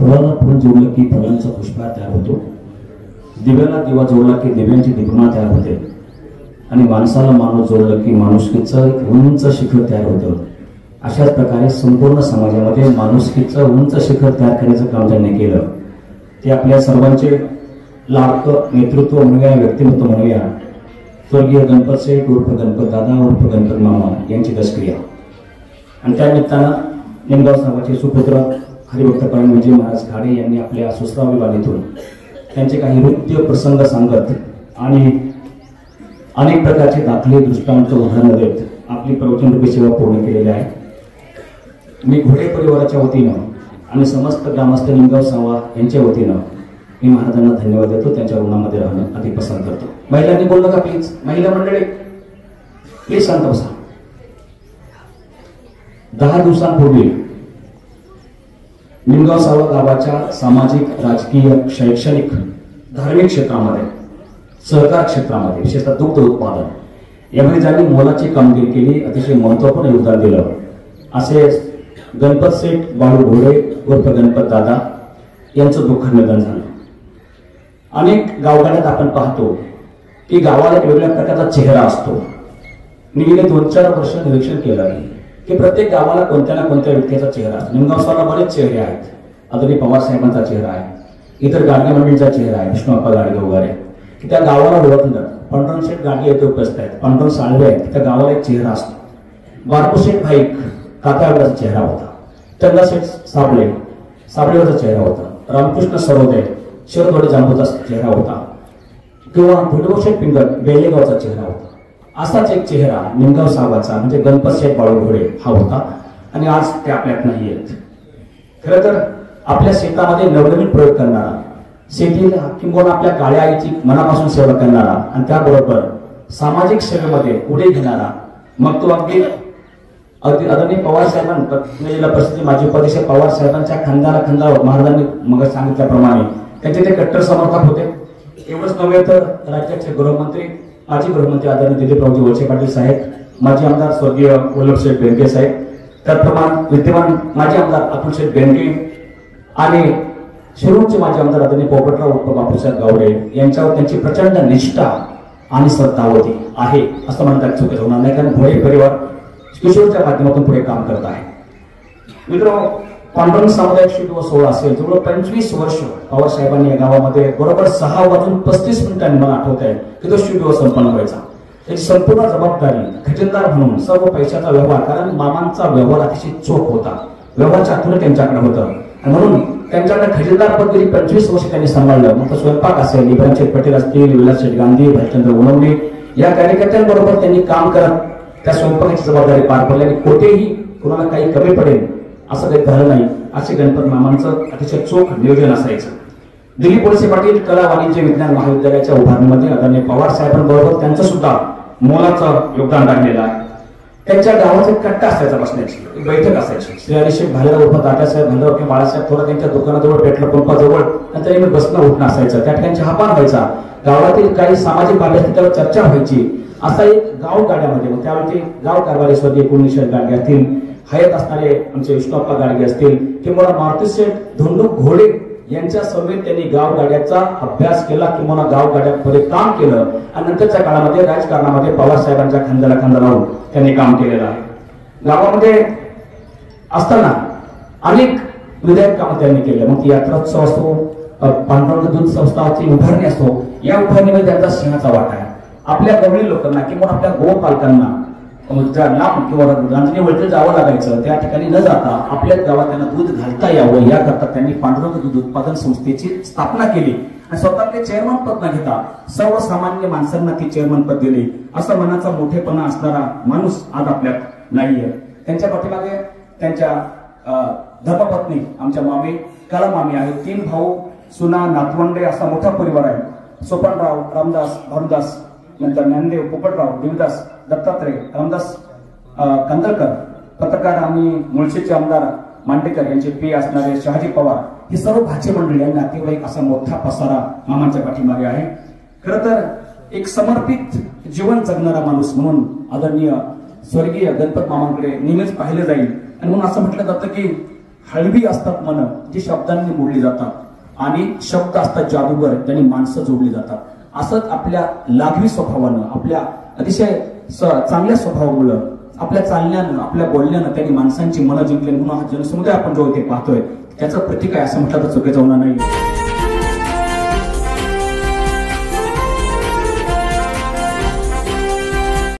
फुलाला फुल जोडलं की फुलांचा पुष्पहार तयार होतो, दिव्याला दिवा जोडला की दिव्यांची दीपमाळ तयार होते आणि माणसाला माणूस जोडलं की माणुसकीचं एक उंच शिखर तयार होतं. अशाच प्रकारे संपूर्ण समाजामध्ये माणुसकीचं उंच शिखर तयार करण्याचं काम त्यांनी केलं. ते आपल्या सर्वांचे लाडकं नेतृत्व म्हणूया, व्यक्तिमत्व म्हणूया, स्वर्गीय गणपत शेठ उर्फ गणपत दादा उर्फ गणपत मामा यांची दशक्रिया. आणि त्या निमित्तानं निमगाव साहेबांचे सुपुत्र हरिभक्त परायण विजय महाराज घाडे यांनी आपल्या सुस्रावी वाणीतून त्यांचे काही नृत्य प्रसंग सांगत आणि अनेक प्रकारचे दाखले दृष्टांत उदाहरणं देत आपली प्रवचनरूपी सेवा पूर्ण केलेली आहे. मी घोडे परिवाराच्या वतीनं आणि समस्त ग्रामस्थ निमगाव सावा यांच्या वतीनं मी महाराजांना धन्यवाद देतो. त्यांच्या ऋणामध्ये राहणं अधिक पसंत करतो. महिलांनी बोललं का प्लीज? महिला मंडळी प्लीज शांत बसा. 10 दिवसांपूर्वी निमगाव सावा गावाच्या सामाजिक, राजकीय, शैक्षणिक, धार्मिक क्षेत्रामध्ये, सहकार क्षेत्रामध्ये, विशेषतः दुग्ध उत्पादन यामध्ये ज्यांनी मोलाची कामगिरी केली, अतिशय महत्त्वपूर्ण योगदान दिलं, असे गणपत शेठ बाळू घोडे उर्फ गणपत दादा यांचं दुःख निधन झालं. अनेक गावगाड्यात आपण पाहतो की गावाला एक वेगळ्या प्रकारचा चेहरा असतो. मी गेले 2-4 वर्ष निरीक्षण केलं की प्रत्येक गावाला कोणत्या ना कोणत्या व्यक्तीचा चेहरा असतो. निमगावला बरेच चेहरे आहेत. आदरणीय पवार साहेबांचा चेहरा आहे, इतर गाडगे मंडळीचा चेहरा आहे, विष्णुप्पा गाडगे वगैरे, की त्या गावाला ओळखलं. पांडुरंग शेठ गाडगे येथे उपस्थित आहेत, पांडुरंग साळवे आहेत, त्या गावाला एक चेहरा असतो. बारको शेठ भाईक काकावरचा चेहरा होता, चंदा शेठ साबळेवरचा चेहरा होता, रामकृष्ण सरोदे शिरदोडे जांबूचा चेहरा होता, किंवा भुडगो शेठ पिंगट बेलेगावचा चेहरा होता. असाच एक चेहरा निमगाव साहेबाचा म्हणजे गणपत शेठ बाळू घोडे हा होता. आणि आज ते आपल्यात नाही आहेत. खरं तर आपल्या शेतामध्ये नवनवीन प्रयोग करणारा, शेतीला किंवा आपल्या काळ्या आईची मनापासून सेवा करणारा आणि त्याबरोबर सामाजिक सेवेमध्ये पुढे घेणारा, मग तो अगदी आदरणीय पवार साहेबांना प्रसिद्धी माजी उपाध्यक्ष पवार साहेबांच्या खांद्याला महाराजांनी मग सांगितल्याप्रमाणे त्यांचे ते कट्टर समर्थक होते. एवढंच नव्हे तर राज्याचे गृहमंत्री, माजी गृहमंत्री आदरणीय दिलीपरावजी वळसे पाटील साहेब, माजी आमदार स्वर्गीय वल्लभशेठ बेनके साहेब, त्याचप्रमाणे विद्यमान माजी आमदार अतुलशेठ बेनके आणि शिरूरचे माजी आमदार आदरणीय पोपटराव उर्फ बापूसाहेब गावडे यांच्यावर त्यांची प्रचंड निष्ठा आणि श्रद्धा होती आहे असं म्हणतात चुकीचं होणार नाही. कारण घोडे परिवार किशोरच्या माध्यमातून पुढे काम करत आहे. मित्रांनो, पांडुरंग सामुदायिक शिवदिवस सोहळा असेल, जवळ 25 वर्ष पवार साहेबांनी या गावामध्ये बरोबर 6:35 मला आठवत आहे की तो शिवदिवस संपन्न व्हायचा. त्याची संपूर्ण जबाबदारी खजिनदार म्हणून सर्व पैशाचा व्यवहार, कारण मामांचा व्यवहार अतिशय चोख होता, व्यवहार चातुर्य त्यांच्याकडे होतं आणि म्हणून त्यांच्याकडे खजिनदार पद गेली 25 वर्ष त्यांनी सांभाळलं. मग तो स्वयंपाक असेल, इब्राहिम पटेल असतील, विलासशेठ गांधी, भालचंद्र उनवणे या कार्यकर्त्यांबरोबर त्यांनी काम करत त्या स्वयंपाकाची जबाबदारी पार पडली आणि कोठेही कुणाला काही कमी पडेल असं काही झालं नाही. असे गणपत मामांचं अतिशय चोख नियोजन असायचं. दिलीप वळसे पाटील कला वाणिज्य विज्ञान महाविद्यालयाच्या उभारणीमध्ये आदरणीय पवार साहेबांबरोबर त्यांचं सुद्धा मोलाचं योगदान राहिलेलं आहे. त्यांच्या गावाचा कट्टा असायचा बसण्याची, एक बैठक असायची. श्री हरिशेठ भालेराव उर्फ तात्यासाहेब भालेराव किंवा बाळासाहेब थोडा त्यांच्या दुकानाजवळ, पेट्रोल पंपाजवळ नंतर मी बसणं उठणं असायचं. त्या ठिकाणी चहापान व्हायचा. गावातील काही सामाजिक बाबी असतील त्यावर चर्चा व्हायची. असा एक गाव गाड्यामध्ये, मग त्यावेळी गाव कारभारी स्वर्गीय पुण्यशेठ गाडगे असतील, हयात असणारे आमचे विष्णुप्पा गाडगे असतील किंवा मारुतीशेठ धोंडू घोडे यांच्या समेत त्यांनी गाव गाड्याचा अभ्यास केला किंवा गाव गाड्यामध्ये काम केलं आणि नंतरच्या काळामध्ये राजकारणामध्ये पवार साहेबांच्या खांद्याला खांदा लावून त्यांनी काम केलेलं आहे. गावामध्ये असताना अनेक विधायक कामं त्यांनी केले. मग ती यात्रोत्सव असो, पांडुरंग दूध संस्थाची उभारणी असो, या उभारणीमध्ये त्यांचा सिंहाचा वाटा आहे. आपल्या गवळी लोकांना किंवा आपल्या गोपालकांना ज्या लांब किंवा रांजणी वळते जावं लागायचं, त्या ठिकाणी न जाता आपल्याच गावात त्यांना दूध घालता यावं याकरता त्यांनी पांडुरंग दूध उत्पादन संस्थेची स्थापना केली आणि स्वतःचे चेअरमन पद न घेता सर्वसामान्य माणसांना ती चेअरमन पद दिली. असा मनाचा मोठेपणा असणारा माणूस आज आपल्यात नाहीये. त्यांच्या पाठीमागे त्यांच्या धर्मपत्नी आमच्या मामी कला मामी आहेत. 3 भाऊ, सुना, नातवंडे असा मोठा परिवार आहे. सोपनराव, रामदास, भानुदास, नंतर ज्ञानदेव, पोपटराव, देवदास, दत्तात्रय, रामदास कंदरकर, पत्रकार आणि मुळशीचे आमदार मांडेकर यांचे पी असणारे शहाजी पवार, ही सर्व भाची मंडळी आणि नातेवाईक असा मोठा पसारा मामांच्या पाठीमागे आहे. खरं तर एक समर्पित जीवन जगणारा माणूस म्हणून आदरणीय स्वर्गीय गणपत मामांकडे नेहमीच पाहिले जाईल. आणि म्हणून असं म्हटलं जातं की हळवी असतात मन जी शब्दांनी मोडली जातात आणि शब्द असतात जादूगर त्यांनी माणसं जोडली जातात। असंच आपल्या लाघवी स्वभावानं आपल्या अतिशय चांगल्या स्वभावामुळे आपल्या चालण्यानं आपल्या बोलण्यानं त्यांनी माणसांची मनं जिंकली म्हणून हा जनसमुदाय आपण जो इथे पाहतोय त्याचं प्रतीक आहे असं म्हटलं तर चुकीचं होणार नाही।